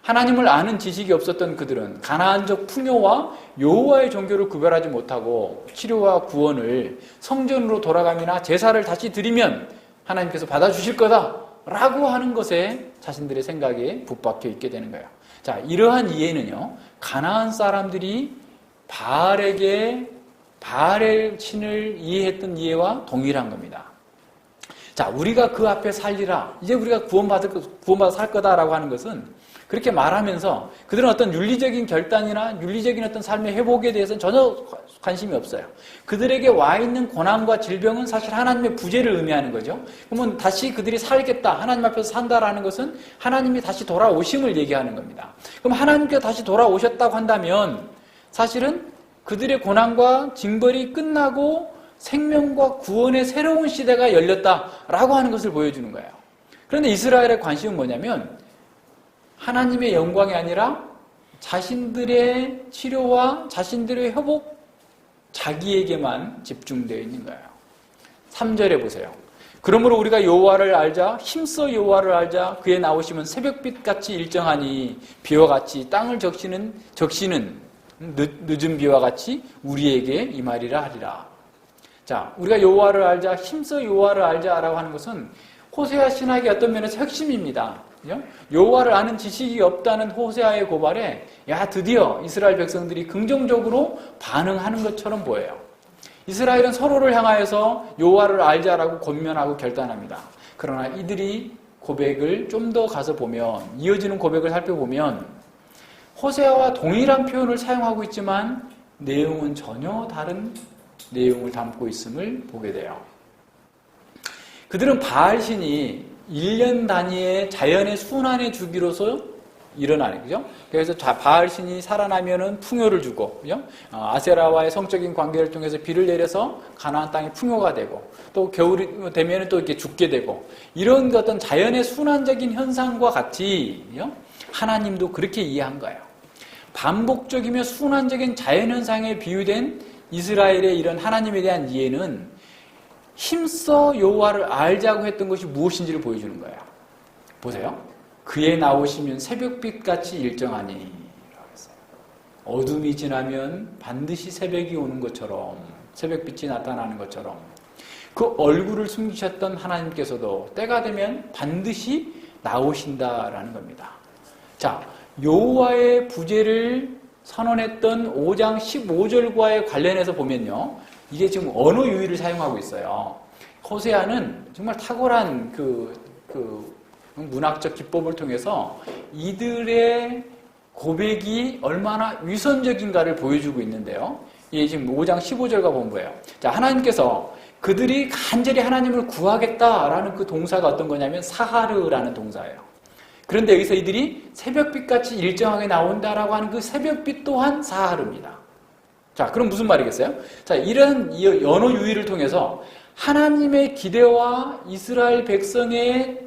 하나님을 아는 지식이 없었던 그들은 가나안적 풍요와 여호와의 종교를 구별하지 못하고 치료와 구원을 성전으로 돌아가거나 제사를 다시 드리면 하나님께서 받아주실 거다라고 하는 것에 자신들의 생각에 붙박혀 있게 되는 거예요. 자, 이러한 이해는요, 가나안 사람들이 바알의 신을 이해했던 이해와 동일한 겁니다. 자, 우리가 그 앞에 살리라, 이제 우리가 구원받아 살 거다라고 하는 것은 그렇게 말하면서 그들은 어떤 윤리적인 결단이나 윤리적인 어떤 삶의 회복에 대해서는 전혀 관심이 없어요. 그들에게 와 있는 고난과 질병은 사실 하나님의 부재를 의미하는 거죠. 그러면 다시 그들이 살겠다, 하나님 앞에서 산다라는 것은 하나님이 다시 돌아오심을 얘기하는 겁니다. 그럼 하나님께서 다시 돌아오셨다고 한다면 사실은 그들의 고난과 징벌이 끝나고 생명과 구원의 새로운 시대가 열렸다라고 하는 것을 보여주는 거예요. 그런데 이스라엘의 관심은 뭐냐면 하나님의 영광이 아니라 자신들의 치료와 자신들의 회복, 자기에게만 집중되어 있는 거예요. 3절에 보세요. 그러므로 우리가 여호와를 알자, 힘써 여호와를 알자. 그의 나오심은 새벽빛같이 일정하니 비와 같이 땅을 적시는 늦은 비와 같이 우리에게 임하리라 하리라. 자, 우리가 여호와를 알자, 힘써 여호와를 알자라고 하는 것은 호세아 신학의 어떤 면에서 핵심입니다. 여호와를 아는 지식이 없다는 호세아의 고발에 드디어 이스라엘 백성들이 긍정적으로 반응하는 것처럼 보여요. 이스라엘은 서로를 향하여서 여호와를 알자라고 권면하고 결단합니다. 그러나 이들이 고백을 좀 더 가서 보면, 이어지는 고백을 살펴보면 호세아와 동일한 표현을 사용하고 있지만 내용은 전혀 다른 내용을 담고 있음을 보게 돼요. 그들은 바알신이 1년 단위의 자연의 순환의 주기로서 일어나는 거죠. 그래서 바알신이 살아나면은 풍요를 주고, 그죠? 아세라와의 성적인 관계를 통해서 비를 내려서 가나안 땅이 풍요가 되고, 또 겨울이 되면은 또 이렇게 죽게 되고, 이런 어떤 자연의 순환적인 현상과 같이, 그죠? 하나님도 그렇게 이해한 거예요. 반복적이며 순환적인 자연 현상에 비유된 이스라엘의 이런 하나님에 대한 이해는 힘써 여호와를 알자고 했던 것이 무엇인지를 보여주는 거예요. 보세요. 그의 나오시면 새벽빛같이 일정하니 라고 했어요. 어둠이 지나면 반드시 새벽이 오는 것처럼, 새벽빛이 나타나는 것처럼 그 얼굴을 숨기셨던 하나님께서도 때가 되면 반드시 나오신다라는 겁니다. 자, 여호와의 부재를 선언했던 5장 15절과의 관련해서 보면요, 이게 지금 언어 유희를 사용하고 있어요. 호세아는 정말 탁월한 문학적 기법을 통해서 이들의 고백이 얼마나 위선적인가를 보여주고 있는데요. 이게 지금 5장 15절과 본 거예요. 자, 하나님께서 그들이 간절히 하나님을 구하겠다라는 그 동사가 어떤 거냐면 사하르라는 동사예요. 그런데 여기서 이들이 새벽빛같이 일정하게 나온다라고 하는 그 새벽빛 또한 사하르입니다. 자, 그럼 무슨 말이겠어요? 자, 이런 언어 유희를 통해서 하나님의 기대와 이스라엘 백성의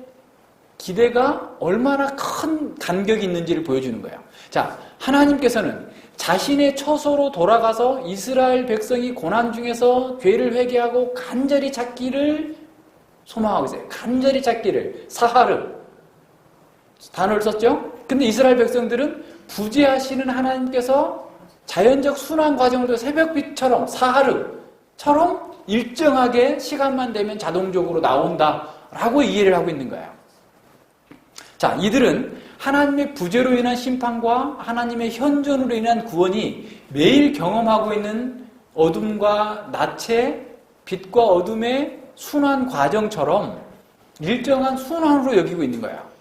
기대가 얼마나 큰 간격이 있는지를 보여주는 거예요. 자, 하나님께서는 자신의 처소로 돌아가서 이스라엘 백성이 고난 중에서 죄를 회개하고 간절히 찾기를 소망하고 있어요. 간절히 찾기를. 사하르 단어를 썼죠? 근데 이스라엘 백성들은 부재하시는 하나님께서 자연적 순환 과정을 통해 새벽빛처럼 사하르처럼 일정하게 시간만 되면 자동적으로 나온다라고 이해를 하고 있는 거예요. 자, 이들은 하나님의 부재로 인한 심판과 하나님의 현존으로 인한 구원이 매일 경험하고 있는 어둠과 낮의 빛과 어둠의 순환 과정처럼 일정한 순환으로 여기고 있는 거예요.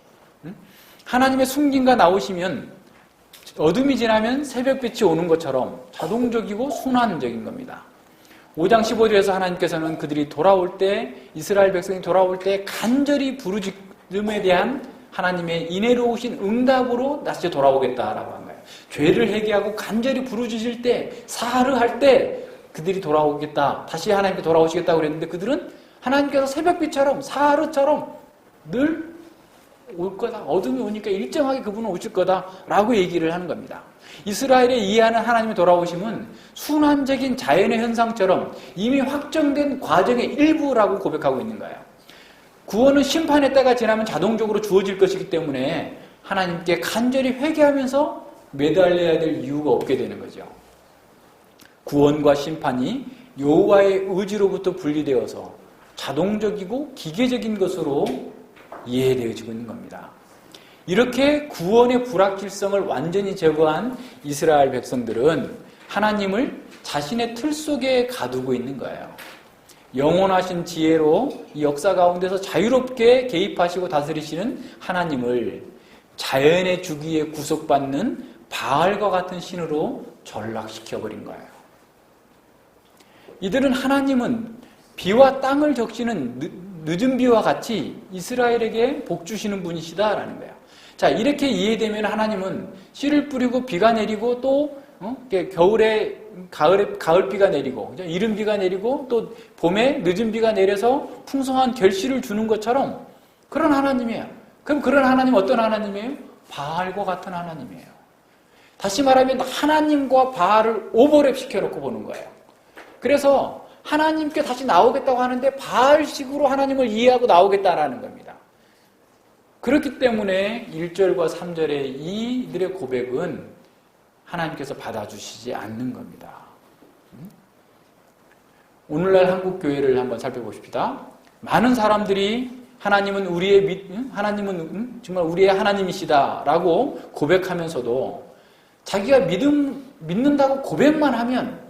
하나님의 숨김과 나오시면 어둠이 지나면 새벽빛이 오는 것처럼 자동적이고 순환적인 겁니다. 5장 15절에서 하나님께서는 그들이 돌아올 때, 이스라엘 백성이 돌아올 때 간절히 부르짖음에 대한 하나님의 인애로우신 응답으로 다시 돌아오겠다라고 한 거예요. 죄를 회개하고 간절히 부르짖을 때, 사하르 할 때 그들이 돌아오겠다, 다시 하나님께 돌아오시겠다고 그랬는데 그들은 하나님께서 새벽빛처럼 사하르처럼 늘 올 거다. 어둠이 오니까 일정하게 그분은 오실 거다라고 얘기를 하는 겁니다. 이스라엘의 이해하는 하나님의 돌아오심은 순환적인 자연의 현상처럼 이미 확정된 과정의 일부라고 고백하고 있는 거예요. 구원은 심판의 때가 지나면 자동적으로 주어질 것이기 때문에 하나님께 간절히 회개하면서 매달려야 될 이유가 없게 되는 거죠. 구원과 심판이 여호와의 의지로부터 분리되어서 자동적이고 기계적인 것으로 이해되어지고 있는 겁니다. 이렇게 구원의 불확실성을 완전히 제거한 이스라엘 백성들은 하나님을 자신의 틀 속에 가두고 있는 거예요. 영원하신 지혜로 이 역사 가운데서 자유롭게 개입하시고 다스리시는 하나님을 자연의 주기에 구속받는 바알과 같은 신으로 전락시켜버린 거예요. 이들은 하나님은 비와 땅을 적시는 늦은 비와 같이 이스라엘에게 복 주시는 분이시다라는 거예요. 자, 이렇게 이해되면 하나님은 씨를 뿌리고 비가 내리고 또 겨울에 가을 비가 내리고 이른 비가 내리고 또 봄에 늦은 비가 내려서 풍성한 결실을 주는 것처럼 그런 하나님이에요. 그럼 그런 하나님 어떤 하나님이에요? 바알과 같은 하나님이에요. 다시 말하면 하나님과 바알을 오버랩 시켜놓고 보는 거예요. 그래서 하나님께 다시 나오겠다고 하는데 바알식으로 하나님을 이해하고 나오겠다라는 겁니다. 그렇기 때문에 1절과 3절의 이들의 고백은 하나님께서 받아주시지 않는 겁니다. 오늘날 한국 교회를 한번 살펴보십시다. 많은 사람들이 하나님은 하나님은 정말 우리의 하나님이시다라고 고백하면서도 자기가 믿는다고 고백만 하면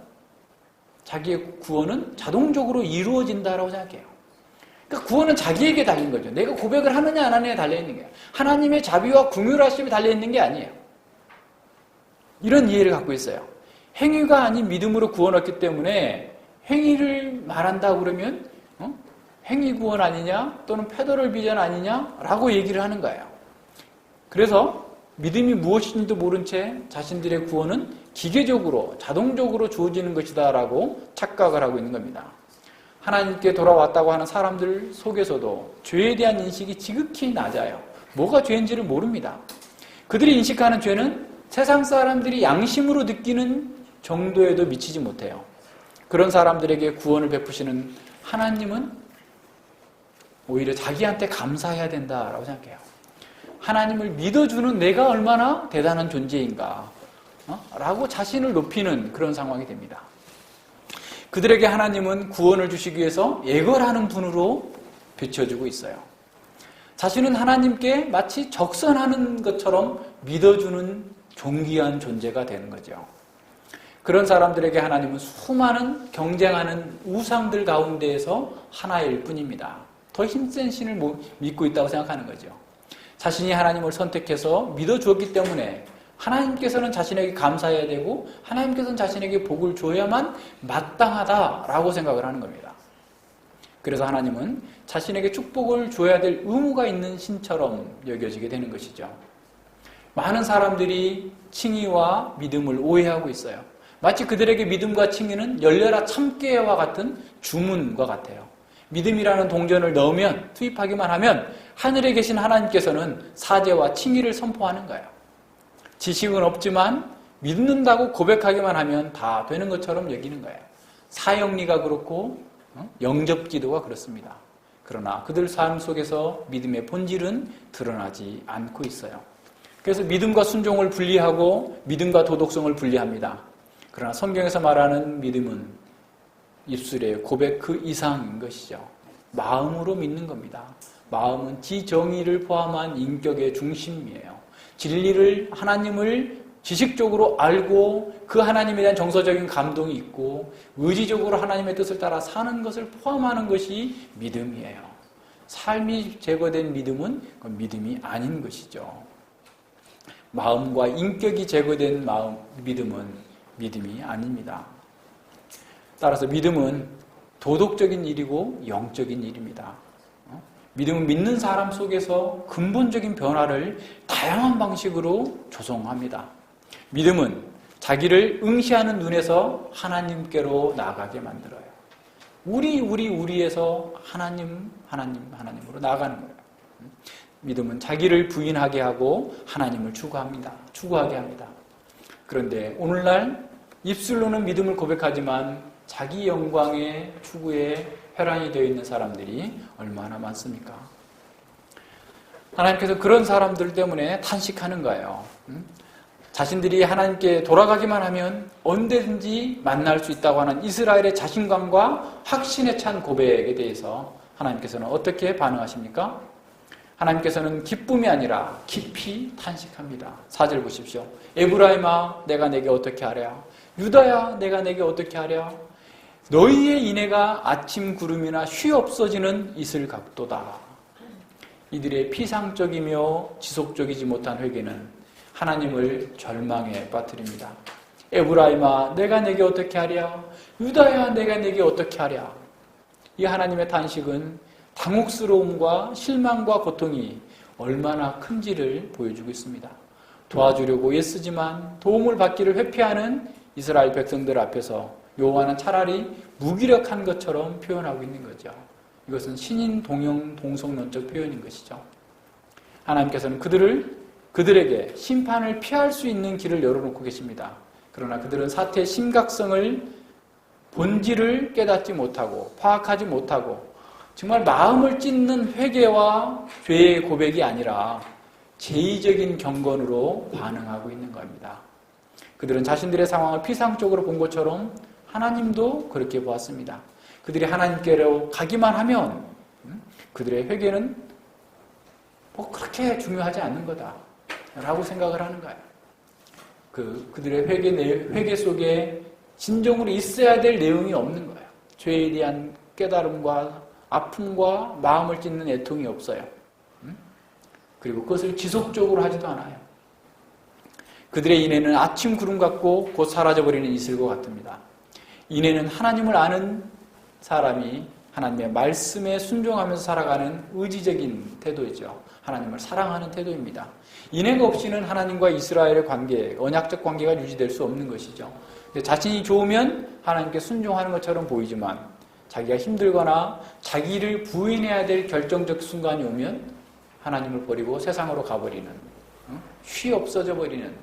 자기의 구원은 자동적으로 이루어진다라고 생각해요. 그러니까 구원은 자기에게 달린 거죠. 내가 고백을 하느냐 안 하느냐에 달려있는 거예요. 하나님의 자비와 긍휼하심에 달려있는 게 아니에요. 이런 이해를 갖고 있어요. 행위가 아닌 믿음으로 구원 얻기 때문에 행위를 말한다 그러면 행위 구원 아니냐 또는 페더럴 비전 아니냐라고 얘기를 하는 거예요. 그래서 믿음이 무엇인지도 모른 채 자신들의 구원은 기계적으로 자동적으로 주어지는 것이다라고 착각을 하고 있는 겁니다. 하나님께 돌아왔다고 하는 사람들 속에서도 죄에 대한 인식이 지극히 낮아요. 뭐가 죄인지를 모릅니다. 그들이 인식하는 죄는 세상 사람들이 양심으로 느끼는 정도에도 미치지 못해요. 그런 사람들에게 구원을 베푸시는 하나님은 오히려 자기한테 감사해야 된다라고 생각해요. 하나님을 믿어주는 내가 얼마나 대단한 존재인가 라고 자신을 높이는 그런 상황이 됩니다. 그들에게 하나님은 구원을 주시기 위해서 예걸하는 분으로 비춰주고 있어요. 자신은 하나님께 마치 적선하는 것처럼 믿어주는 존귀한 존재가 되는 거죠. 그런 사람들에게 하나님은 수많은 경쟁하는 우상들 가운데에서 하나일 뿐입니다. 더 힘센 신을 믿고 있다고 생각하는 거죠. 자신이 하나님을 선택해서 믿어주었기 때문에 하나님께서는 자신에게 감사해야 되고 하나님께서는 자신에게 복을 줘야만 마땅하다라고 생각을 하는 겁니다. 그래서 하나님은 자신에게 축복을 줘야 될 의무가 있는 신처럼 여겨지게 되는 것이죠. 많은 사람들이 칭의와 믿음을 오해하고 있어요. 마치 그들에게 믿음과 칭의는 열려라 참깨와 같은 주문과 같아요. 믿음이라는 동전을 넣으면 투입하기만 하면 하늘에 계신 하나님께서는 사죄와 칭의를 선포하는 거예요. 지식은 없지만 믿는다고 고백하기만 하면 다 되는 것처럼 여기는 거예요. 사형리가 그렇고 영접기도가 그렇습니다. 그러나 그들 삶 속에서 믿음의 본질은 드러나지 않고 있어요. 그래서 믿음과 순종을 분리하고 믿음과 도덕성을 분리합니다. 그러나 성경에서 말하는 믿음은 입술의 고백 그 이상인 것이죠. 마음으로 믿는 겁니다. 마음은 지정의를 포함한 인격의 중심이에요. 진리를 하나님을 지식적으로 알고 그 하나님에 대한 정서적인 감동이 있고 의지적으로 하나님의 뜻을 따라 사는 것을 포함하는 것이 믿음이에요. 삶이 제거된 믿음은 그건 믿음이 아닌 것이죠. 마음과 인격이 제거된 믿음은 믿음이 아닙니다. 따라서 믿음은 도덕적인 일이고 영적인 일입니다. 믿음은 믿는 사람 속에서 근본적인 변화를 다양한 방식으로 조성합니다. 믿음은 자기를 응시하는 눈에서 하나님께로 나아가게 만들어요. 우리에서 하나님으로 나아가는 거예요. 믿음은 자기를 부인하게 하고 하나님을 추구하게 합니다. 그런데 오늘날 입술로는 믿음을 고백하지만 자기 영광의 추구에 혈안이 되어 있는 사람들이 얼마나 많습니까? 하나님께서 그런 사람들 때문에 탄식하는 거예요. 자신들이 하나님께 돌아가기만 하면 언제든지 만날 수 있다고 하는 이스라엘의 자신감과 확신에 찬 고백에 대해서 하나님께서는 어떻게 반응하십니까? 하나님께서는 기쁨이 아니라 깊이 탄식합니다. 4절 보십시오. 에브라임아 내가 내게 어떻게 하랴? 유다야 내가 내게 어떻게 하랴? 너희의 인애가 아침 구름이나 쉬 없어지는 이슬 같도다. 이들의 피상적이며 지속적이지 못한 회개는 하나님을 절망에 빠뜨립니다. 에브라임아 내가 내게 어떻게 하랴? 유다야 내가 내게 어떻게 하랴? 이 하나님의 탄식은 당혹스러움과 실망과 고통이 얼마나 큰지를 보여주고 있습니다. 도와주려고 애쓰지만 도움을 받기를 회피하는 이스라엘 백성들 앞에서 여호와는 차라리 무기력한 것처럼 표현하고 있는 거죠. 이것은 신인 동형 동성론적 표현인 것이죠. 하나님께서는 그들에게 심판을 피할 수 있는 길을 열어놓고 계십니다. 그러나 그들은 사태의 심각성을 본질을 깨닫지 못하고 파악하지 못하고 정말 마음을 찢는 회개와 죄의 고백이 아니라 제의적인 경건으로 반응하고 있는 겁니다. 그들은 자신들의 상황을 피상적으로 본 것처럼 하나님도 그렇게 보았습니다. 그들이 하나님께로 가기만 하면 그들의 회개는 뭐 그렇게 중요하지 않는 거다 라고 생각을 하는 거예요. 그들의 회개 속에 진정으로 있어야 될 내용이 없는 거예요. 죄에 대한 깨달음과 아픔과 마음을 찢는 애통이 없어요. 그리고 그것을 지속적으로 하지도 않아요. 그들의 인애는 아침 구름 같고 곧 사라져버리는 이슬과 같습니다. 인애는 하나님을 아는 사람이 하나님의 말씀에 순종하면서 살아가는 의지적인 태도이죠. 하나님을 사랑하는 태도입니다. 인애가 없이는 하나님과 이스라엘의 관계, 언약적 관계가 유지될 수 없는 것이죠. 자신이 좋으면 하나님께 순종하는 것처럼 보이지만 자기가 힘들거나 자기를 부인해야 될 결정적 순간이 오면 하나님을 버리고 세상으로 가버리는, 쉬 없어져 버리는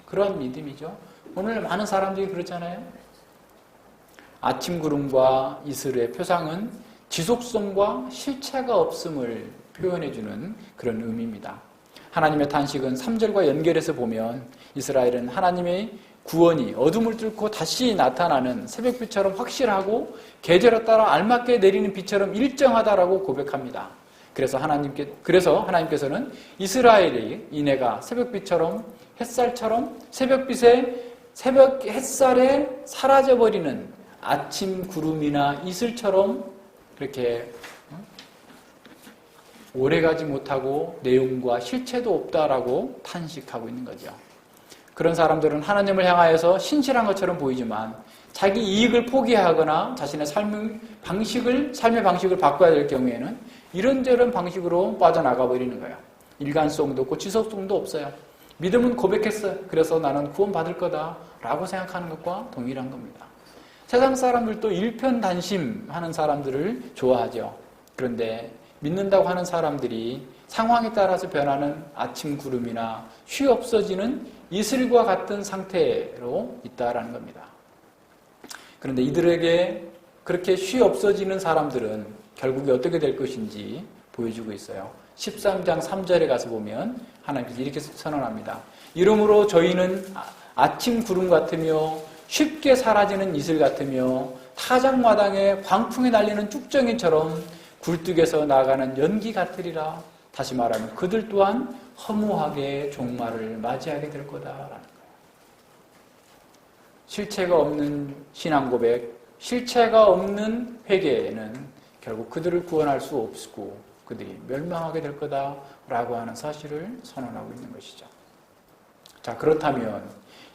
그런 믿음이죠. 오늘 많은 사람들이 그렇잖아요. 아침 구름과 이슬의 표상은 지속성과 실체가 없음을 표현해주는 그런 의미입니다. 하나님의 탄식은 3절과 연결해서 보면 이스라엘은 하나님의 구원이 어둠을 뚫고 다시 나타나는 새벽빛처럼 확실하고 계절에 따라 알맞게 내리는 빛처럼 일정하다라고 고백합니다. 그래서 하나님께서는 이스라엘의 인애가 새벽빛처럼 햇살처럼 새벽 햇살에 사라져버리는 아침 구름이나 이슬처럼 그렇게 오래가지 못하고 내용과 실체도 없다라고 탄식하고 있는 거죠. 그런 사람들은 하나님을 향하여서 신실한 것처럼 보이지만 자기 이익을 포기하거나 자신의 삶의 방식을 바꿔야 될 경우에는 이런저런 방식으로 빠져나가 버리는 거예요. 일관성도 없고 지속성도 없어요. 믿음은 고백했어요. 그래서 나는 구원받을 거다 라고 생각하는 것과 동일한 겁니다. 세상 사람들도 일편단심하는 사람들을 좋아하죠. 그런데 믿는다고 하는 사람들이 상황에 따라서 변하는 아침 구름이나 쉬 없어지는 이슬과 같은 상태로 있다라는 겁니다. 그런데 이들에게 그렇게 쉬 없어지는 사람들은 결국에 어떻게 될 것인지 보여주고 있어요. 13장 3절에 가서 보면 하나님께서 이렇게 선언합니다. 이러므로 저희는 아침 구름 같으며 쉽게 사라지는 이슬 같으며 타작마당에 광풍에 날리는 쭉정이처럼 굴뚝에서 나가는 연기 같으리라. 다시 말하면 그들 또한 허무하게 종말을 맞이하게 될 거다라는 거예요. 실체가 없는 신앙 고백, 실체가 없는 회개는 결국 그들을 구원할 수 없고 그들이 멸망하게 될 거다라고 하는 사실을 선언하고 있는 것이죠. 자, 그렇다면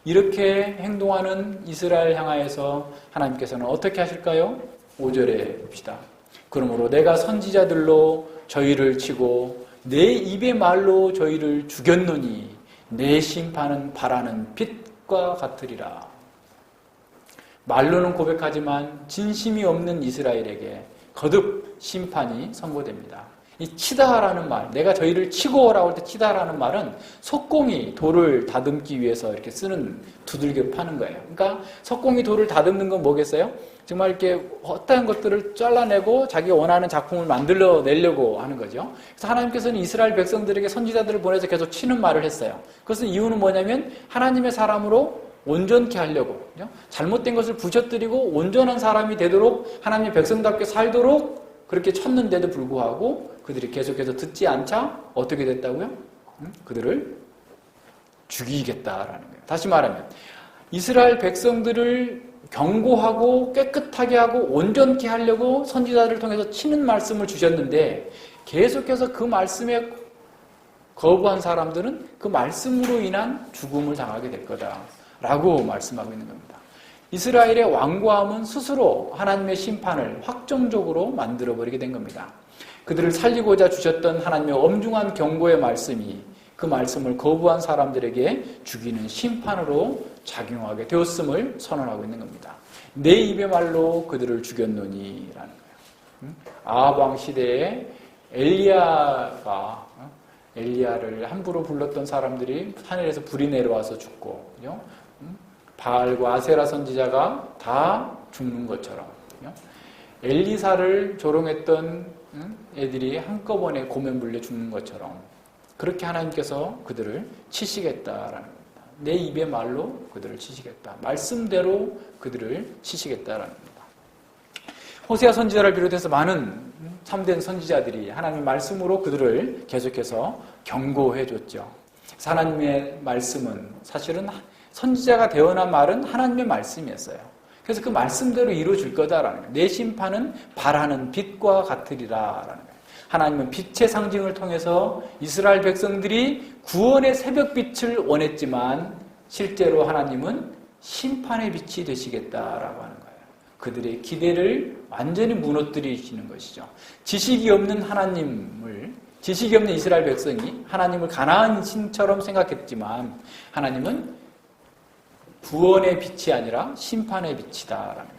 이렇게 행동하는 이스라엘 향하여서 하나님께서는 어떻게 하실까요? 5절에 봅시다. 그러므로 내가 선지자들로 저희를 치고 내 입의 말로 저희를 죽였노니 내 심판은 바라는 빛과 같으리라. 말로는 고백하지만 진심이 없는 이스라엘에게 거듭 심판이 선고됩니다. 이 치다라는 말, 내가 저희를 치고라고 할 때 치다라는 말은 석공이 돌을 다듬기 위해서 이렇게 쓰는 두들겨 파는 거예요. 그러니까 석공이 돌을 다듬는 건 뭐겠어요? 정말 이렇게 어떠한 것들을 잘라내고 자기가 원하는 작품을 만들어내려고 하는 거죠. 그래서 하나님께서는 이스라엘 백성들에게 선지자들을 보내서 계속 치는 말을 했어요. 그것은 이유는 뭐냐면 하나님의 사람으로 온전케 하려고, 그죠? 잘못된 것을 부셔뜨리고 온전한 사람이 되도록 하나님의 백성답게 살도록 그렇게 쳤는데도 불구하고 그들이 계속해서 듣지 않자 어떻게 됐다고요? 그들을 죽이겠다라는 거예요. 다시 말하면 이스라엘 백성들을 경고하고 깨끗하게 하고 온전케 하려고 선지자들을 통해서 치는 말씀을 주셨는데 계속해서 그 말씀에 거부한 사람들은 그 말씀으로 인한 죽음을 당하게 될 거다라고 말씀하고 있는 겁니다. 이스라엘의 완고함은 스스로 하나님의 심판을 확정적으로 만들어버리게 된 겁니다. 그들을 살리고자 주셨던 하나님의 엄중한 경고의 말씀이 그 말씀을 거부한 사람들에게 죽이는 심판으로 작용하게 되었음을 선언하고 있는 겁니다. 내 입의 말로 그들을 죽였노니 라는 거예요. 아합 왕 시대에 엘리야를 함부로 불렀던 사람들이 하늘에서 불이 내려와서 죽고, 그죠? 바알과 아세라 선지자가 다 죽는 것처럼, 그죠? 엘리사를 조롱했던 애들이 한꺼번에 고매 물려 죽는 것처럼 그렇게 하나님께서 그들을 치시겠다라는 겁니다. 내 입의 말로 그들을 치시겠다. 말씀대로 그들을 치시겠다라는 겁니다. 호세아 선지자를 비롯해서 많은 참된 선지자들이 하나님의 말씀으로 그들을 계속해서 경고해 줬죠. 하나님의 말씀은 사실은 선지자가 되어난 말은 하나님의 말씀이었어요. 그래서 그 말씀대로 이루어질 거다라는 거예요. 내 심판은 발하는 빛과 같으리라라는 거예요. 하나님은 빛의 상징을 통해서 이스라엘 백성들이 구원의 새벽빛을 원했지만 실제로 하나님은 심판의 빛이 되시겠다라고 하는 거예요. 그들의 기대를 완전히 무너뜨리시는 것이죠. 지식이 없는 지식이 없는 이스라엘 백성이 하나님을 가나안 신처럼 생각했지만 하나님은 구원의 빛이 아니라 심판의 빛이다라는 겁니다.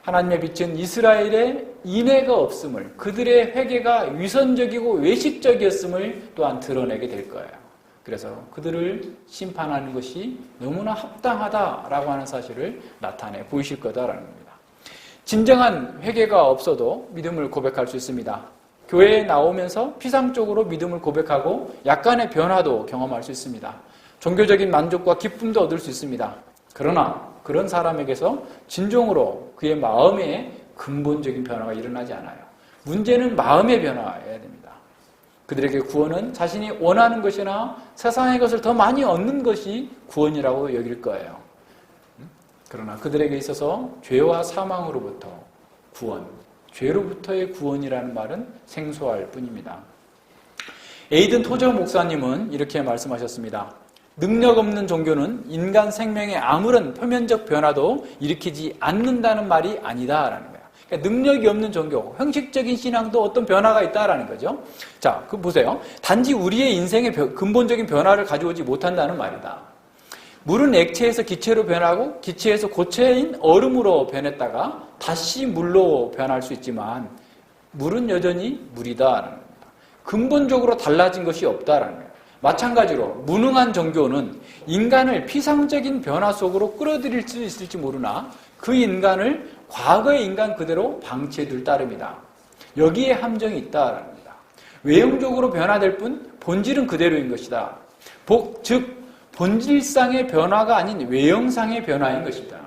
하나님의 빛은 이스라엘의 인애가 없음을, 그들의 회개가 위선적이고 외식적이었음을 또한 드러내게 될 거예요. 그래서 그들을 심판하는 것이 너무나 합당하다라고 하는 사실을 나타내 보이실 거다라는 겁니다. 진정한 회개가 없어도 믿음을 고백할 수 있습니다. 교회에 나오면서 피상적으로 믿음을 고백하고 약간의 변화도 경험할 수 있습니다. 종교적인 만족과 기쁨도 얻을 수 있습니다. 그러나 그런 사람에게서 진정으로 그의 마음에 근본적인 변화가 일어나지 않아요. 문제는 마음의 변화여야 됩니다. 그들에게 구원은 자신이 원하는 것이나 세상의 것을 더 많이 얻는 것이 구원이라고 여길 거예요. 그러나 그들에게 있어서 죄와 사망으로부터 구원, 죄로부터의 구원이라는 말은 생소할 뿐입니다. 에이든 토저 목사님은 이렇게 말씀하셨습니다. 능력 없는 종교는 인간 생명에 아무런 표면적 변화도 일으키지 않는다는 말이 아니다라는 거예요. 그러니까 능력이 없는 종교, 형식적인 신앙도 어떤 변화가 있다라는 거죠. 자, 그 보세요. 단지 우리의 인생에 근본적인 변화를 가져오지 못한다는 말이다. 물은 액체에서 기체로 변하고 기체에서 고체인 얼음으로 변했다가 다시 물로 변할 수 있지만 물은 여전히 물이다라는 겁니다. 근본적으로 달라진 것이 없다라는 거예요. 마찬가지로 무능한 종교는 인간을 피상적인 변화 속으로 끌어들일 수 있을지 모르나 그 인간을 과거의 인간 그대로 방치해둘 따름이다. 여기에 함정이 있다라는 겁니다. 외형적으로 변화될 뿐 본질은 그대로인 것이다. 즉 본질상의 변화가 아닌 외형상의 변화인 것이다.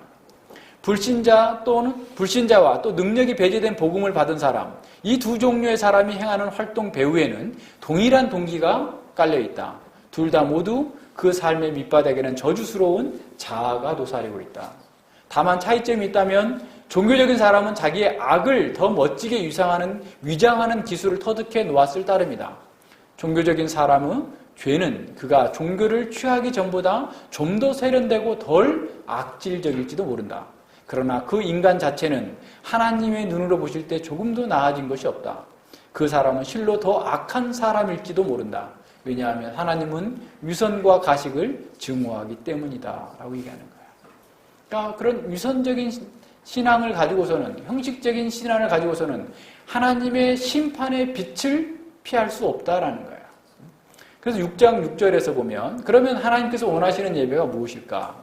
불신자와 또 능력이 배제된 복음을 받은 사람, 이 두 종류의 사람이 행하는 활동 배후에는 동일한 동기가 깔려있다. 둘 다 모두 그 삶의 밑바닥에는 저주스러운 자아가 도사리고 있다. 다만 차이점이 있다면 종교적인 사람은 자기의 악을 더 멋지게 위장하는 기술을 터득해 놓았을 따름이다. 종교적인 사람의 죄는 그가 종교를 취하기 전보다 좀 더 세련되고 덜 악질적일지도 모른다. 그러나 그 인간 자체는 하나님의 눈으로 보실 때 조금도 나아진 것이 없다. 그 사람은 실로 더 악한 사람일지도 모른다. 왜냐하면 하나님은 위선과 가식을 증오하기 때문이다 라고 얘기하는 거예요. 그러니까 그런 위선적인 신앙을 가지고서는, 형식적인 신앙을 가지고서는 하나님의 심판의 빛을 피할 수 없다라는 거예요. 그래서 6장 6절에서 보면 그러면 하나님께서 원하시는 예배가 무엇일까?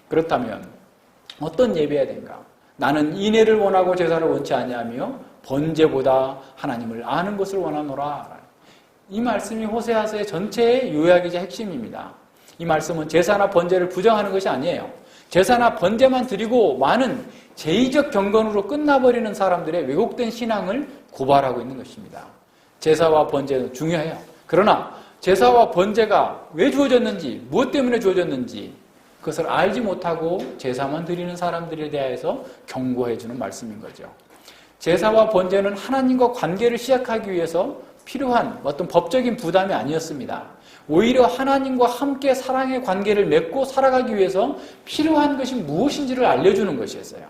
그렇다면 어떤 예배해야 되는가? 나는 인애를 원하고 제사를 원치 아니하며 번제보다 하나님을 아는 것을 원하노라. 이 말씀이 호세아서의 전체의 요약이자 핵심입니다. 이 말씀은 제사나 번제를 부정하는 것이 아니에요. 제사나 번제만 드리고 많은 제의적 경건으로 끝나버리는 사람들의 왜곡된 신앙을 고발하고 있는 것입니다. 제사와 번제는 중요해요. 그러나 제사와 번제가 왜 주어졌는지, 무엇 때문에 주어졌는지 그것을 알지 못하고 제사만 드리는 사람들에 대해서 경고해 주는 말씀인 거죠. 제사와 번제는 하나님과 관계를 시작하기 위해서 필요한 어떤 법적인 부담이 아니었습니다. 오히려 하나님과 함께 사랑의 관계를 맺고 살아가기 위해서 필요한 것이 무엇인지를 알려주는 것이었어요.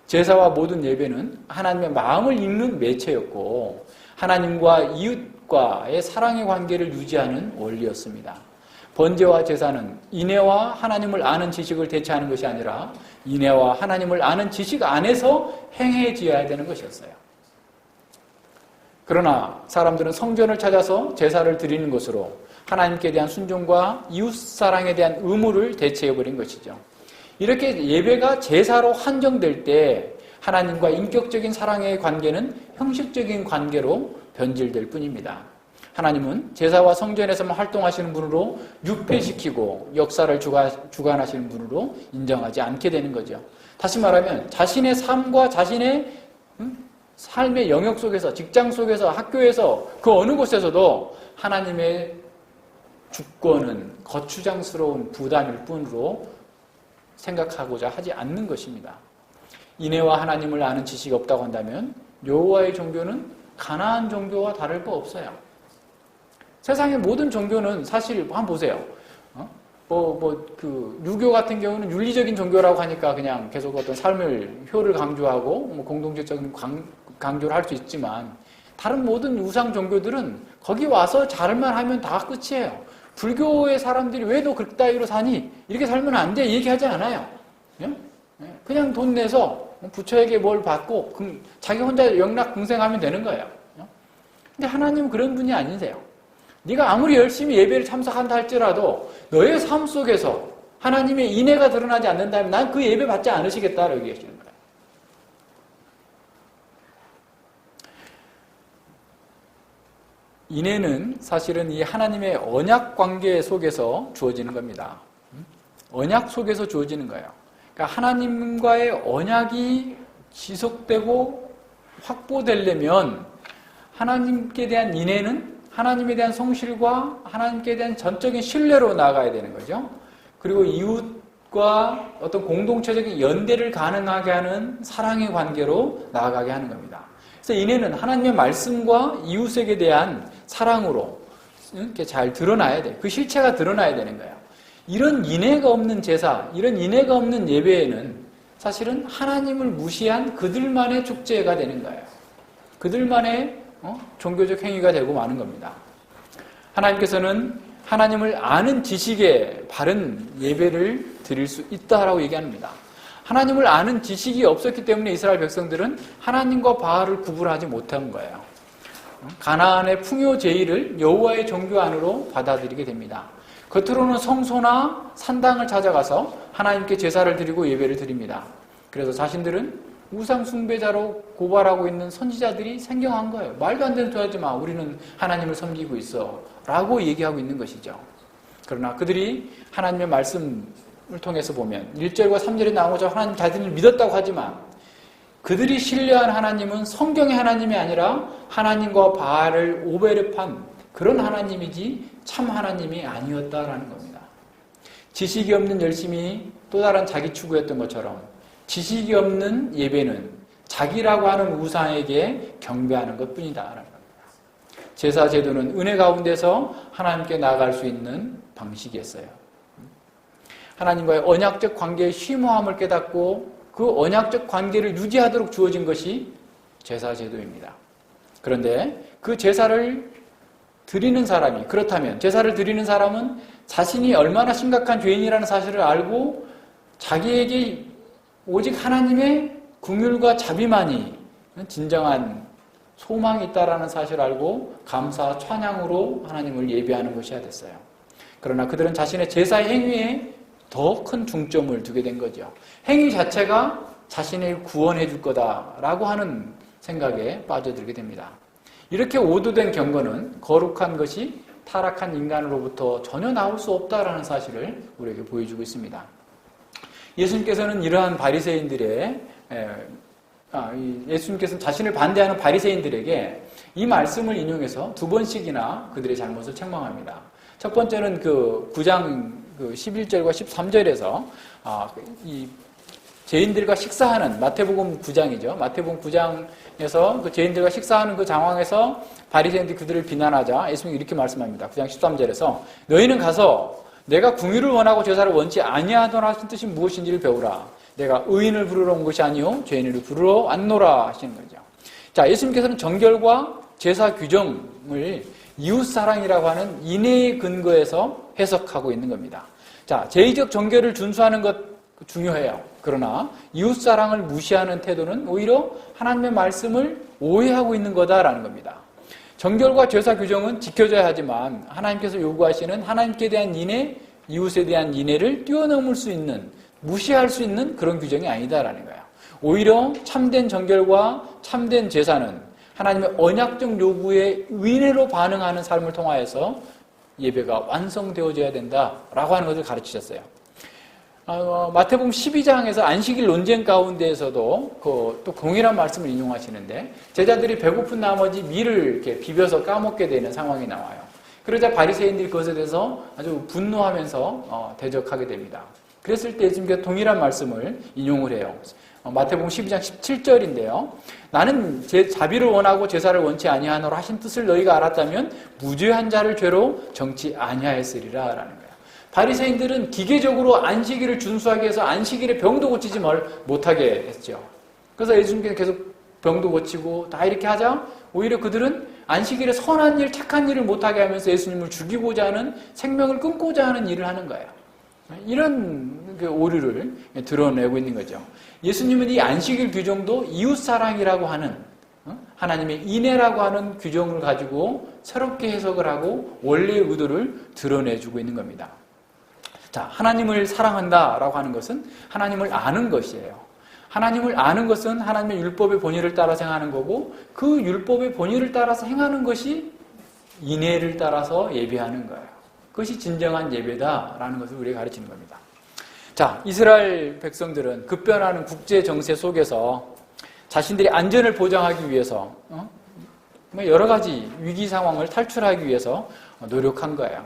제사와 모든 예배는 하나님의 마음을 읽는 매체였고 하나님과 이웃과의 사랑의 관계를 유지하는 원리였습니다. 번제와 제사는 인애와 하나님을 아는 지식을 대체하는 것이 아니라 인애와 하나님을 아는 지식 안에서 행해져야 되는 것이었어요. 그러나 사람들은 성전을 찾아서 제사를 드리는 것으로 하나님께 대한 순종과 이웃사랑에 대한 의무를 대체해버린 것이죠. 이렇게 예배가 제사로 한정될 때 하나님과 인격적인 사랑의 관계는 형식적인 관계로 변질될 뿐입니다. 하나님은 제사와 성전에서만 활동하시는 분으로 유폐시키고 역사를 주관하시는 분으로 인정하지 않게 되는 거죠. 다시 말하면 자신의 삶과 자신의 삶의 영역 속에서, 직장 속에서, 학교에서, 그 어느 곳에서도 하나님의 주권은 거추장스러운 부담일 뿐으로 생각하고자 하지 않는 것입니다. 인애와 하나님을 아는 지식이 없다고 한다면 여호와의 종교는 가나안 종교와 다를 바 없어요. 세상의 모든 종교는 사실 한번 보세요. 유교 같은 경우는 윤리적인 종교라고 하니까 그냥 계속 어떤 삶을 효를 강조하고 공동체적인 강조를 할 수 있지만 다른 모든 우상 종교들은 거기 와서 잘만 하면 다 끝이에요. 불교의 사람들이 왜 너 그따위로 사니? 이렇게 살면 안 돼. 얘기하지 않아요. 그냥 돈 내서 부처에게 뭘 받고 자기 혼자 영락긍생하면 되는 거예요. 근데 하나님은 그런 분이 아니세요. 네가 아무리 열심히 예배를 참석한다 할지라도 너의 삶 속에서 하나님의 인애가 드러나지 않는다면 난 그 예배 받지 않으시겠다라고 얘기하시는 거예요. 인애는 사실은 이 하나님의 언약 관계 속에서 주어지는 겁니다. 언약 속에서 주어지는 거예요. 그러니까 하나님과의 언약이 지속되고 확보되려면 하나님께 대한 인애는 하나님에 대한 성실과 하나님께 대한 전적인 신뢰로 나아가야 되는 거죠. 그리고 이웃과 어떤 공동체적인 연대를 가능하게 하는 사랑의 관계로 나아가게 하는 겁니다. 그래서 인애는 하나님의 말씀과 이웃에게 대한 사랑으로 이렇게 잘 드러나야 돼요. 그 실체가 드러나야 되는 거예요. 이런 인애가 없는 제사, 이런 인애가 없는 예배에는 사실은 하나님을 무시한 그들만의 축제가 되는 거예요. 그들만의 종교적 행위가 되고 마는 겁니다. 하나님께서는 하나님을 아는 지식에 바른 예배를 드릴 수 있다라고 얘기합니다. 하나님을 아는 지식이 없었기 때문에 이스라엘 백성들은 하나님과 바알을 구분하지 못한 거예요. 가나안의 풍요 제의를 여호와의 종교 안으로 받아들이게 됩니다. 겉으로는 성소나 산당을 찾아가서 하나님께 제사를 드리고 예배를 드립니다. 그래서 자신들은 우상 숭배자로 고발하고 있는 선지자들이 생겨난 거예요. 말도 안 되는 소리 하지 마. 우리는 하나님을 섬기고 있어. 라고 얘기하고 있는 것이죠. 그러나 그들이 하나님의 말씀을 통해서 보면 1절과 3절에 나오자 하나님 자신을 믿었다고 하지만 그들이 신뢰한 하나님은 성경의 하나님이 아니라 하나님과 바알을 오베르판 그런 하나님이지 참 하나님이 아니었다라는 겁니다. 지식이 없는 열심이 또 다른 자기 추구였던 것처럼 지식이 없는 예배는 자기라고 하는 우상에게 경배하는 것뿐이다라는 겁니다. 제사 제도는 은혜 가운데서 하나님께 나아갈 수 있는 방식이었어요. 하나님과의 언약적 관계의 심오함을 깨닫고 그 언약적 관계를 유지하도록 주어진 것이 제사 제도입니다. 그런데 그 제사를 드리는 사람이 그렇다면 제사를 드리는 사람은 자신이 얼마나 심각한 죄인이라는 사실을 알고 자기에게 오직 하나님의 긍휼과 자비만이 진정한 소망이 있다라는 사실을 알고 감사, 찬양으로 하나님을 예배하는 것이야 됐어요. 그러나 그들은 자신의 제사의 행위에 더 큰 중점을 두게 된 거죠. 행위 자체가 자신을 구원해 줄 거다라고 하는 생각에 빠져들게 됩니다. 이렇게 오도된 경건은 거룩한 것이 타락한 인간으로부터 전혀 나올 수 없다라는 사실을 우리에게 보여주고 있습니다. 예수님께서는 이러한 바리새인들의 예수님께서는 자신을 반대하는 바리새인들에게 이 말씀을 인용해서 두 번씩이나 그들의 잘못을 책망합니다. 첫 번째는 그 9장 11절과 13절에서 이 죄인들과 식사하는 마태복음 9장이죠. 마태복음 9장에서 그 죄인들과 식사하는 그 상황에서 바리새인들이 그들을 비난하자 예수님이 이렇게 말씀합니다. 9장 13절에서 너희는 가서 내가 궁의를 원하고 제사를 원치 아니하노라 하신 뜻이 무엇인지를 배우라. 내가 의인을 부르러 온 것이 아니요 죄인을 부르러 왔노라 하시는 거죠. 자, 예수님께서는 정결과 제사 규정을 이웃사랑이라고 하는 인애의 근거에서 해석하고 있는 겁니다. 자, 제의적 정결을 준수하는 것 중요해요. 그러나 이웃사랑을 무시하는 태도는 오히려 하나님의 말씀을 오해하고 있는 거다라는 겁니다. 정결과 제사 규정은 지켜져야 하지만 하나님께서 요구하시는 하나님께 대한 인애, 이웃에 대한 인애를 뛰어넘을 수 있는, 무시할 수 있는 그런 규정이 아니다라는 거예요. 오히려 참된 정결과 참된 제사는 하나님의 언약적 요구에 의례로 반응하는 삶을 통하여서 예배가 완성되어져야 된다라고 하는 것을 가르치셨어요. 마태복음 12장에서 안식일 논쟁 가운데에서도 또 동일한 말씀을 인용하시는데 제자들이 배고픈 나머지 밀을 이렇게 비벼서 까먹게 되는 상황이 나와요. 그러자 바리새인들이 그것에 대해서 아주 분노하면서 대적하게 됩니다. 그랬을 때 예수님께서 동일한 말씀을 인용을 해요. 마태복음 12장 17절인데요. 나는 제 자비를 원하고 제사를 원치 아니하노라 하신 뜻을 너희가 알았다면 무죄한 자를 죄로 정치 아니하였으리라 라는 거예요. 바리새인들은 기계적으로 안식일을 준수하기 위해서 안식일에 병도 고치지 못하게 했죠. 그래서 예수님께서 계속 병도 고치고 다 이렇게 하자 오히려 그들은 안식일에 선한 일, 착한 일을 못하게 하면서 예수님을 죽이고자 하는 생명을 끊고자 하는 일을 하는 거예요. 이런 오류를 드러내고 있는 거죠. 예수님은 이 안식일 규정도 이웃사랑이라고 하는 하나님의 인애라고 하는 규정을 가지고 새롭게 해석을 하고 원래의 의도를 드러내주고 있는 겁니다. 자, 하나님을 사랑한다라고 하는 것은 하나님을 아는 것이에요. 하나님을 아는 것은 하나님의 율법의 본의를 따라서 행하는 거고 그 율법의 본의를 따라서 행하는 것이 인애를 따라서 예배하는 거예요. 그것이 진정한 예배다라는 것을 우리에게 가르치는 겁니다. 자, 이스라엘 백성들은 급변하는 국제 정세 속에서 자신들의 안전을 보장하기 위해서 여러 가지 위기 상황을 탈출하기 위해서 노력한 거예요.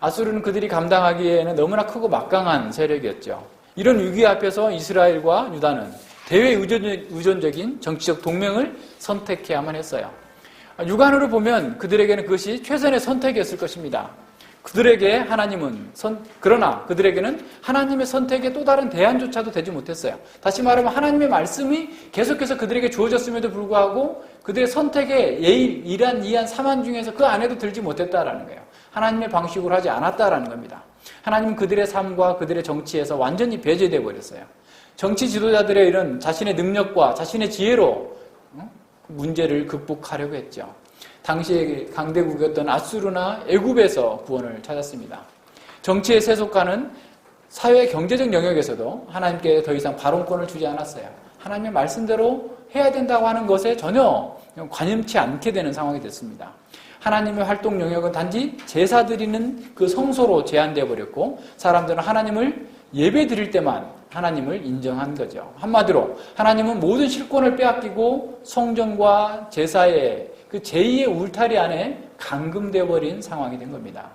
아수르는 그들이 감당하기에는 너무나 크고 막강한 세력이었죠. 이런 위기 앞에서 이스라엘과 유다는 대외 의존적인 정치적 동맹을 선택해야만 했어요. 육안으로 보면 그들에게는 그것이 최선의 선택이었을 것입니다. 그러나 그들에게는 하나님의 선택에 또 다른 대안조차도 되지 못했어요. 다시 말하면 하나님의 말씀이 계속해서 그들에게 주어졌음에도 불구하고 그들의 선택의 예일, 이란, 이한, 삼한 중에서 그 안에도 들지 못했다라는 거예요. 하나님의 방식으로 하지 않았다라는 겁니다. 하나님은 그들의 삶과 그들의 정치에서 완전히 배제되어 버렸어요. 정치 지도자들의 이런 자신의 능력과 자신의 지혜로 문제를 극복하려고 했죠. 당시에 강대국이었던 아수르나 애굽에서 구원을 찾았습니다. 정치에 세속하는 사회 경제적 영역에서도 하나님께 더 이상 발언권을 주지 않았어요. 하나님의 말씀대로 해야 된다고 하는 것에 전혀 관여치 않게 되는 상황이 됐습니다. 하나님의 활동 영역은 단지 제사 드리는 그 성소로 제한되어 버렸고 사람들은 하나님을 예배 드릴 때만 하나님을 인정한 거죠. 한마디로 하나님은 모든 실권을 빼앗기고 성전과 제사의 그 제2의 울타리 안에 감금되어 버린 상황이 된 겁니다.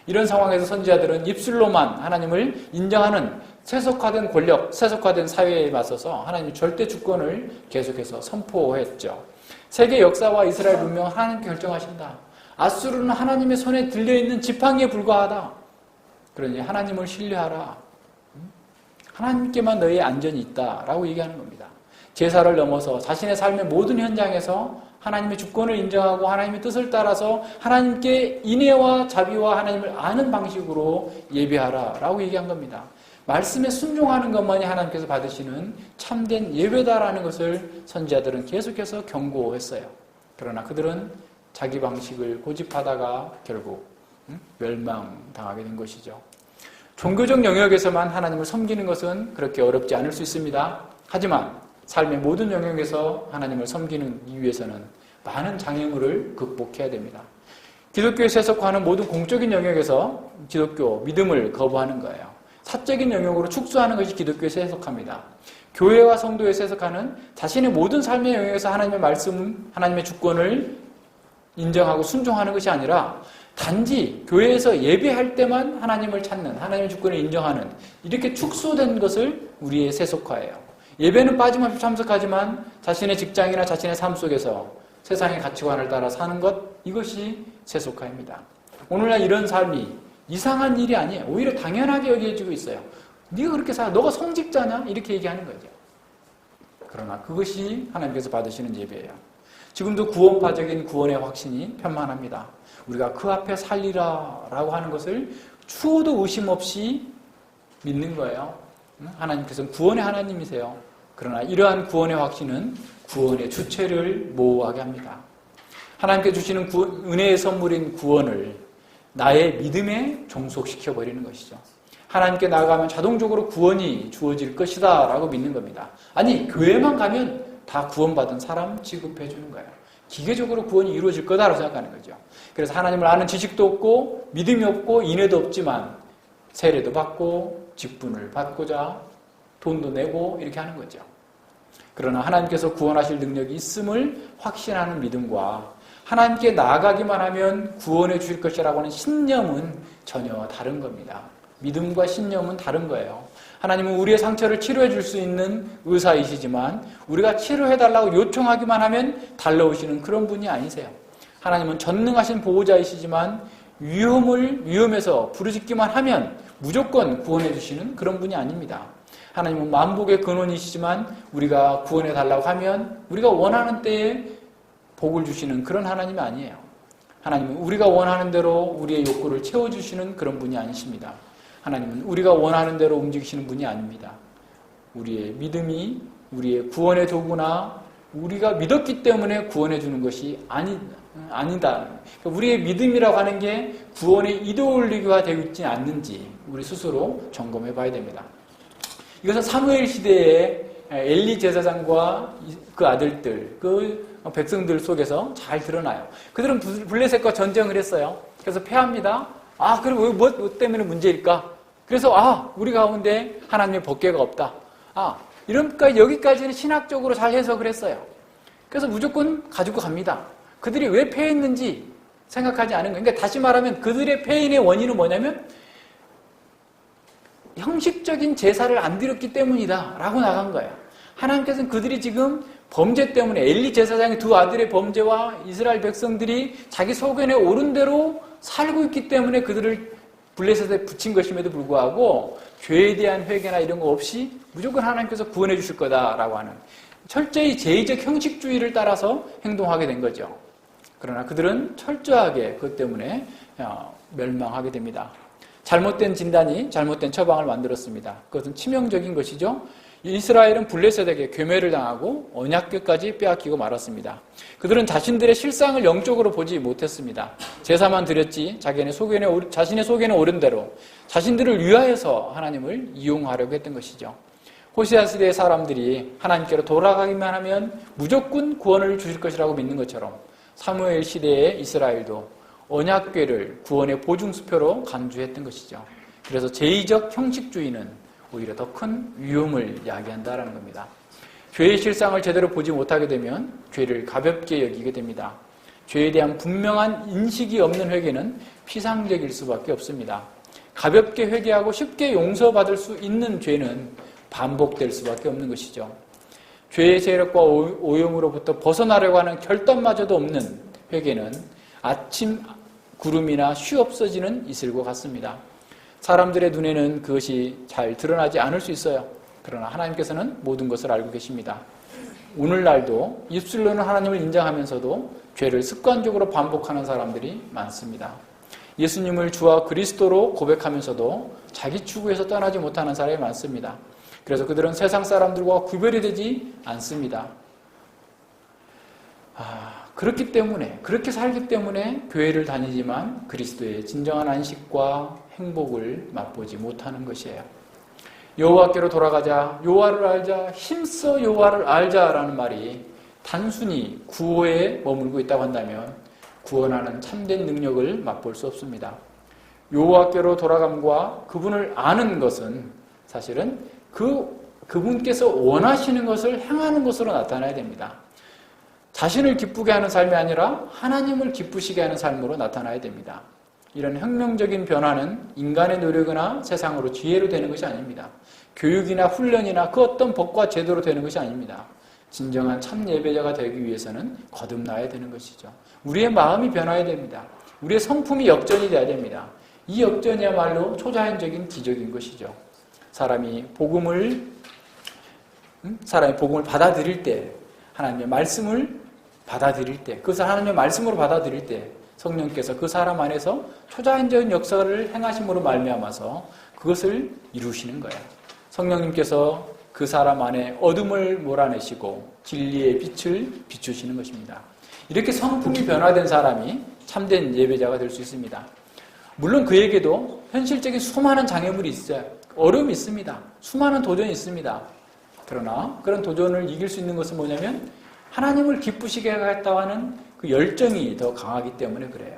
이런 상황에서 선지자들은 입술로만 하나님을 인정하는 세속화된 권력, 세속화된 사회에 맞서서 하나님의 절대 주권을 계속해서 선포했죠. 세계 역사와 이스라엘 문명은 하나님께 결정하신다. 아수르는 하나님의 손에 들려있는 지팡이에 불과하다. 그러니 하나님을 신뢰하라. 하나님께만 너의 안전이 있다라고 얘기하는 겁니다. 제사를 넘어서 자신의 삶의 모든 현장에서 하나님의 주권을 인정하고 하나님의 뜻을 따라서 하나님께 인애와 자비와 하나님을 아는 방식으로 예배하라라고 얘기한 겁니다. 말씀에 순종하는 것만이 하나님께서 받으시는 참된 예배다라는 것을 선지자들은 계속해서 경고했어요. 그러나 그들은 자기 방식을 고집하다가 결국 멸망당하게 된 것이죠. 종교적 영역에서만 하나님을 섬기는 것은 그렇게 어렵지 않을 수 있습니다. 하지만 삶의 모든 영역에서 하나님을 섬기는 위해서는 많은 장애물을 극복해야 됩니다. 기독교에서 해석하는 모든 공적인 영역에서 기독교 믿음을 거부하는 거예요. 사적인 영역으로 축소하는 것이 기독교에서 해석합니다. 교회와 성도에서 해석하는 자신의 모든 삶의 영역에서 하나님의 말씀, 하나님의 주권을 인정하고 순종하는 것이 아니라 단지 교회에서 예배할 때만 하나님을 찾는, 하나님의 주권을 인정하는 이렇게 축소된 것을 우리의 세속화예요. 예배는 빠짐없이 참석하지만 자신의 직장이나 자신의 삶 속에서 세상의 가치관을 따라 사는 것, 이것이 세속화입니다. 오늘날 이런 삶이 이상한 일이 아니에요. 오히려 당연하게 여겨지고 있어요. 네가 그렇게 살아, 너가 성직자냐? 이렇게 얘기하는 거죠. 그러나 그것이 하나님께서 받으시는 예배예요. 지금도 구원파적인 구원의 확신이 편만합니다. 우리가 그 앞에 살리라라고 하는 것을 추호도 의심 없이 믿는 거예요. 하나님께서는 구원의 하나님이세요. 그러나 이러한 구원의 확신은 구원의 주체를 모호하게 합니다. 하나님께 주시는 은혜의 선물인 구원을 나의 믿음에 종속시켜버리는 것이죠. 하나님께 나아가면 자동적으로 구원이 주어질 것이다 라고 믿는 겁니다. 아니, 교회만 가면 다 구원받은 사람 취급해 주는 거예요. 기계적으로 구원이 이루어질 거다라고 생각하는 거죠. 그래서 하나님을 아는 지식도 없고 믿음이 없고 인애도 없지만 세례도 받고 직분을 받고자 돈도 내고 이렇게 하는 거죠. 그러나 하나님께서 구원하실 능력이 있음을 확신하는 믿음과 하나님께 나아가기만 하면 구원해 주실 것이라고 하는 신념은 전혀 다른 겁니다. 믿음과 신념은 다른 거예요. 하나님은 우리의 상처를 치료해 줄 수 있는 의사이시지만 우리가 치료해달라고 요청하기만 하면 달려오시는 그런 분이 아니세요. 하나님은 전능하신 보호자이시지만 위험에서 부르짖기만 하면 무조건 구원해 주시는 그런 분이 아닙니다. 하나님은 만복의 근원이시지만 우리가 구원해달라고 하면 우리가 원하는 때에 복을 주시는 그런 하나님이 아니에요. 하나님은 우리가 원하는 대로 우리의 욕구를 채워주시는 그런 분이 아니십니다. 하나님은 우리가 원하는 대로 움직이시는 분이 아닙니다. 우리의 믿음이 우리의 구원의 도구나 우리가 믿었기 때문에 구원해 주는 것이 아니다. 우리의 믿음이라고 하는 게 구원의 이데올로기가 되고 있지 않는지 우리 스스로 점검해 봐야 됩니다. 이것은 사무엘 시대에 엘리 제사장과 그 아들들, 그 백성들 속에서 잘 드러나요. 그들은 블레셋과 전쟁을 했어요. 그래서 패합니다. 그럼 뭐 때문에 문제일까? 그래서 우리 가운데 하나님의 법궤가 없다. 이러니까 여기까지는 신학적으로 잘 해석을 했어요. 그래서 무조건 가지고 갑니다. 그들이 왜 패했는지 생각하지 않은 거예요. 그러니까 다시 말하면 그들의 패인의 원인은 뭐냐면 형식적인 제사를 안 드렸기 때문이다 라고 나간 거예요. 하나님께서는 그들이 지금 범죄 때문에 엘리 제사장의 두 아들의 범죄와 이스라엘 백성들이 자기 소견에 옳은 대로 살고 있기 때문에 그들을 블레셋에 붙인 것임에도 불구하고 죄에 대한 회개나 이런 거 없이 무조건 하나님께서 구원해 주실 거다라고 하는 철저히 제의적 형식주의를 따라서 행동하게 된 거죠. 그러나 그들은 철저하게 그것 때문에 멸망하게 됩니다. 잘못된 진단이 잘못된 처방을 만들었습니다. 그것은 치명적인 것이죠. 이스라엘은 블레셋에게 괴멸을 당하고 언약궤까지 빼앗기고 말았습니다. 그들은 자신들의 실상을 영적으로 보지 못했습니다. 제사만 드렸지 자신의 소견에 옳은 대로 자신들을 위하여서 하나님을 이용하려고 했던 것이죠. 호시아 시대의 사람들이 하나님께로 돌아가기만 하면 무조건 구원을 주실 것이라고 믿는 것처럼 사무엘 시대의 이스라엘도 언약궤를 구원의 보증수표로 간주했던 것이죠. 그래서 제의적 형식주의는 오히려 더 큰 위험을 야기한다는 겁니다. 죄의 실상을 제대로 보지 못하게 되면 죄를 가볍게 여기게 됩니다. 죄에 대한 분명한 인식이 없는 회개는 피상적일 수밖에 없습니다. 가볍게 회개하고 쉽게 용서받을 수 있는 죄는 반복될 수밖에 없는 것이죠. 죄의 세력과 오염으로부터 벗어나려고 하는 결단마저도 없는 회개는 아침 구름이나 쉬 없어지는 이슬과 같습니다. 사람들의 눈에는 그것이 잘 드러나지 않을 수 있어요. 그러나 하나님께서는 모든 것을 알고 계십니다. 오늘날도 입술로는 하나님을 인정하면서도 죄를 습관적으로 반복하는 사람들이 많습니다. 예수님을 주와 그리스도로 고백하면서도 자기 추구에서 떠나지 못하는 사람이 많습니다. 그래서 그들은 세상 사람들과 구별이 되지 않습니다. 그렇기 때문에, 그렇게 살기 때문에 교회를 다니지만 그리스도의 진정한 안식과 행복을 맛보지 못하는 것이에요. 여호와께로 돌아가자, 여호와를 알자, 힘써 여호와를 알자라는 말이 단순히 구호에 머물고 있다고 한다면 구원하는 참된 능력을 맛볼 수 없습니다. 여호와께로 돌아감과 그분을 아는 것은 사실은 그분께서 원하시는 것을 행하는 것으로 나타나야 됩니다. 자신을 기쁘게 하는 삶이 아니라 하나님을 기쁘시게 하는 삶으로 나타나야 됩니다. 이런 혁명적인 변화는 인간의 노력이나 세상으로 지혜로 되는 것이 아닙니다. 교육이나 훈련이나 그 어떤 법과 제도로 되는 것이 아닙니다. 진정한 참 예배자가 되기 위해서는 거듭나야 되는 것이죠. 우리의 마음이 변화해야 됩니다. 우리의 성품이 역전이 돼야 됩니다. 이 역전이야말로 초자연적인 기적인 것이죠. 사람이 복음을 받아들일 때, 하나님의 말씀을 받아들일 때, 그것을 하나님의 말씀으로 받아들일 때 성령께서 그 사람 안에서 초자연적인 역사를 행하심으로 말미암아서 그것을 이루시는 거예요. 성령님께서 그 사람 안에 어둠을 몰아내시고 진리의 빛을 비추시는 것입니다. 이렇게 성품이 변화된 사람이 참된 예배자가 될 수 있습니다. 물론 그에게도 현실적인 수많은 장애물이 있어요. 어려움이 있습니다. 수많은 도전이 있습니다. 그러나 그런 도전을 이길 수 있는 것은 뭐냐면 하나님을 기쁘시게 하겠다고 하는 그 열정이 더 강하기 때문에 그래요.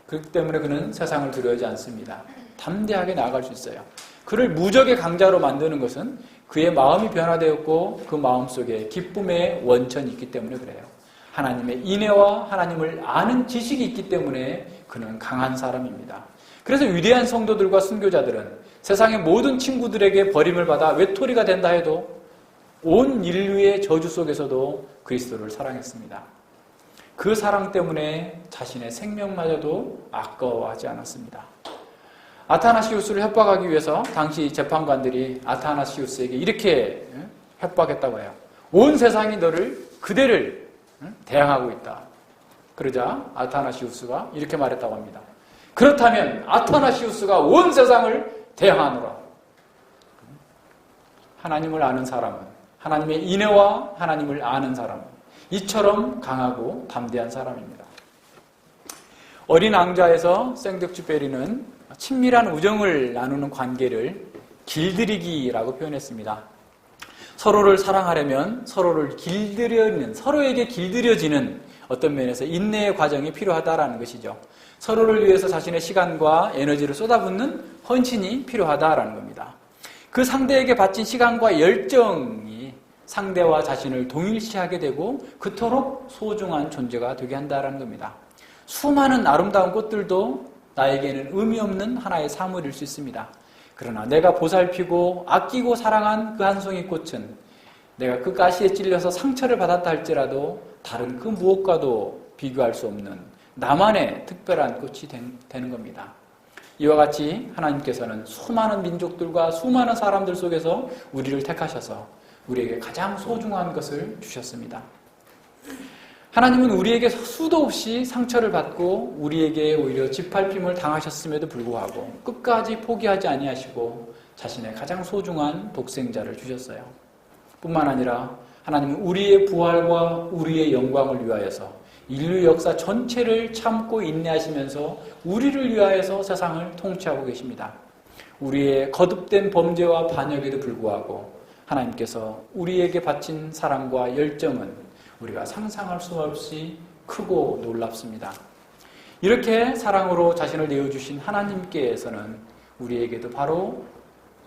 그렇기 때문에 그는 세상을 두려워하지 않습니다. 담대하게 나아갈 수 있어요. 그를 무적의 강자로 만드는 것은 그의 마음이 변화되었고 그 마음속에 기쁨의 원천이 있기 때문에 그래요. 하나님의 인애와 하나님을 아는 지식이 있기 때문에 그는 강한 사람입니다. 그래서 위대한 성도들과 순교자들은 세상의 모든 친구들에게 버림을 받아 외톨이가 된다 해도 온 인류의 저주 속에서도 그리스도를 사랑했습니다. 그 사랑 때문에 자신의 생명마저도 아까워하지 않았습니다. 아타나시우스를 협박하기 위해서 당시 재판관들이 아타나시우스에게 이렇게 협박했다고 해요. 온 세상이 그대를 대항하고 있다. 그러자 아타나시우스가 이렇게 말했다고 합니다. 그렇다면 아타나시우스가 온 세상을 대항하노라. 하나님을 아는 사람은, 하나님의 인애와 하나님을 아는 사람은 이처럼 강하고 담대한 사람입니다. 어린 왕자에서 생덱쥐페리는 친밀한 우정을 나누는 관계를 길들이기라고 표현했습니다. 서로를 사랑하려면 서로에게 길들여지는 어떤 면에서 인내의 과정이 필요하다라는 것이죠. 서로를 위해서 자신의 시간과 에너지를 쏟아붓는 헌신이 필요하다라는 겁니다. 그 상대에게 바친 시간과 열정이 상대와 자신을 동일시하게 되고 그토록 소중한 존재가 되게 한다는 겁니다. 수많은 아름다운 꽃들도 나에게는 의미 없는 하나의 사물일 수 있습니다. 그러나 내가 보살피고 아끼고 사랑한 그 한 송이 꽃은 내가 그 가시에 찔려서 상처를 받았다 할지라도 다른 그 무엇과도 비교할 수 없는 나만의 특별한 꽃이 되는 겁니다. 이와 같이 하나님께서는 수많은 민족들과 수많은 사람들 속에서 우리를 택하셔서 우리에게 가장 소중한 것을 주셨습니다. 하나님은 우리에게 수도 없이 상처를 받고 우리에게 오히려 짓밟힘을 당하셨음에도 불구하고 끝까지 포기하지 아니하시고 자신의 가장 소중한 독생자를 주셨어요. 뿐만 아니라 하나님은 우리의 부활과 우리의 영광을 위하여서 인류 역사 전체를 참고 인내하시면서 우리를 위하여서 세상을 통치하고 계십니다. 우리의 거듭된 범죄와 반역에도 불구하고 하나님께서 우리에게 바친 사랑과 열정은 우리가 상상할 수 없이 크고 놀랍습니다. 이렇게 사랑으로 자신을 내어주신 하나님께서는 우리에게도 바로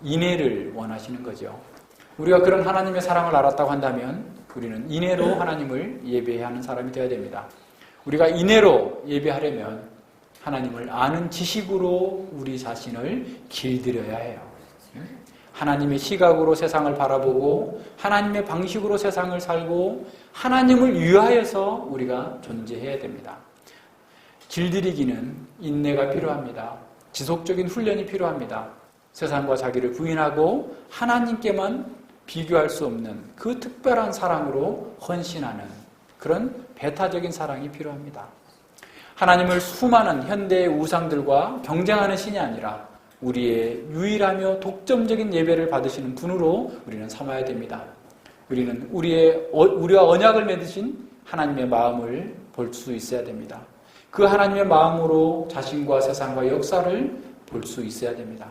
인애를 원하시는 거죠. 우리가 그런 하나님의 사랑을 알았다고 한다면 우리는 인애로 하나님을 예배해야 하는 사람이 되어야 됩니다. 우리가 인애로 예배하려면 하나님을 아는 지식으로 우리 자신을 길들여야 해요. 하나님의 시각으로 세상을 바라보고 하나님의 방식으로 세상을 살고 하나님을 위하여서 우리가 존재해야 됩니다. 길들이기는 인내가 필요합니다. 지속적인 훈련이 필요합니다. 세상과 자기를 부인하고 하나님께만 비교할 수 없는 그 특별한 사랑으로 헌신하는 그런 배타적인 사랑이 필요합니다. 하나님을 수많은 현대의 우상들과 경쟁하는 신이 아니라 우리의 유일하며 독점적인 예배를 받으시는 분으로 우리는 삼아야 됩니다. 우리는 우리와 언약을 맺으신 하나님의 마음을 볼 수 있어야 됩니다. 그 하나님의 마음으로 자신과 세상과 역사를 볼 수 있어야 됩니다.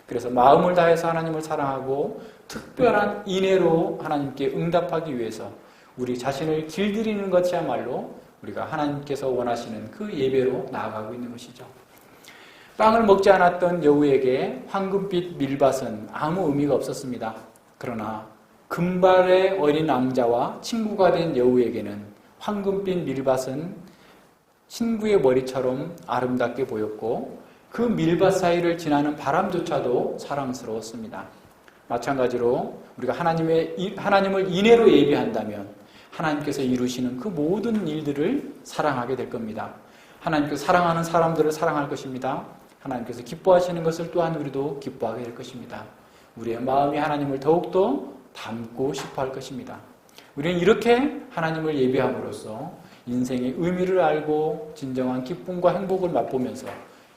그래서 마음을 다해서 하나님을 사랑하고 특별한 인애로 하나님께 응답하기 위해서 우리 자신을 길들이는 것이야말로 우리가 하나님께서 원하시는 그 예배로 나아가고 있는 것이죠. 빵을 먹지 않았던 여우에게 황금빛 밀밭은 아무 의미가 없었습니다. 그러나 금발의 어린 왕자와 친구가 된 여우에게는 황금빛 밀밭은 친구의 머리처럼 아름답게 보였고 그 밀밭 사이를 지나는 바람조차도 사랑스러웠습니다. 마찬가지로 우리가 하나님을 인애로 예배한다면 하나님께서 이루시는 그 모든 일들을 사랑하게 될 겁니다. 하나님께서 사랑하는 사람들을 사랑할 것입니다. 하나님께서 기뻐하시는 것을 또한 우리도 기뻐하게 될 것입니다. 우리의 마음이 하나님을 더욱더 닮고 싶어 할 것입니다. 우리는 이렇게 하나님을 예배함으로써 인생의 의미를 알고 진정한 기쁨과 행복을 맛보면서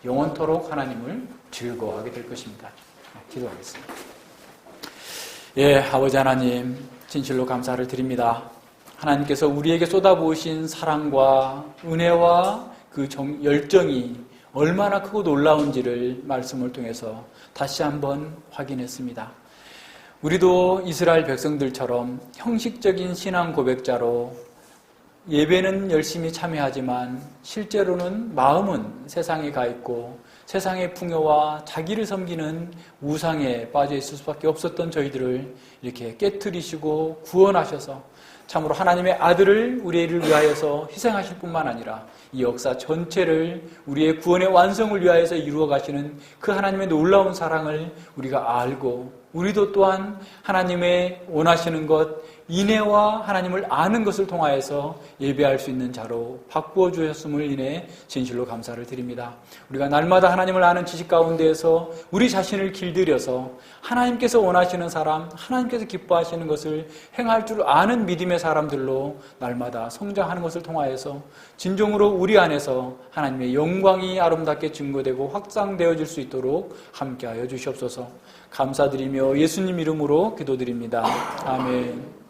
영원토록 하나님을 즐거워하게 될 것입니다. 기도하겠습니다. 예, 아버지 하나님, 진실로 감사를 드립니다. 하나님께서 우리에게 쏟아부으신 사랑과 은혜와 그 열정이 얼마나 크고 놀라운지를 말씀을 통해서 다시 한번 확인했습니다. 우리도 이스라엘 백성들처럼 형식적인 신앙 고백자로 예배는 열심히 참여하지만 실제로는 마음은 세상에 가 있고 세상의 풍요와 자기를 섬기는 우상에 빠져 있을 수밖에 없었던 저희들을 이렇게 깨트리시고 구원하셔서 참으로 하나님의 아들을 우리를 위하여서 희생하실 뿐만 아니라 이 역사 전체를 우리의 구원의 완성을 위하여서 이루어 가시는 그 하나님의 놀라운 사랑을 우리가 알고 우리도 또한 하나님의 원하시는 것, 인애와 하나님을 아는 것을 통하여서 예배할 수 있는 자로 바꾸어 주셨음을 인해 진실로 감사를 드립니다. 우리가 날마다 하나님을 아는 지식 가운데에서 우리 자신을 길들여서 하나님께서 원하시는 사람, 하나님께서 기뻐하시는 것을 행할 줄 아는 믿음의 사람들로 날마다 성장하는 것을 통하여서 진정으로 우리 안에서 하나님의 영광이 아름답게 증거되고 확장되어질 수 있도록 함께하여 주시옵소서. 감사드리며 예수님 이름으로 기도드립니다. 아멘.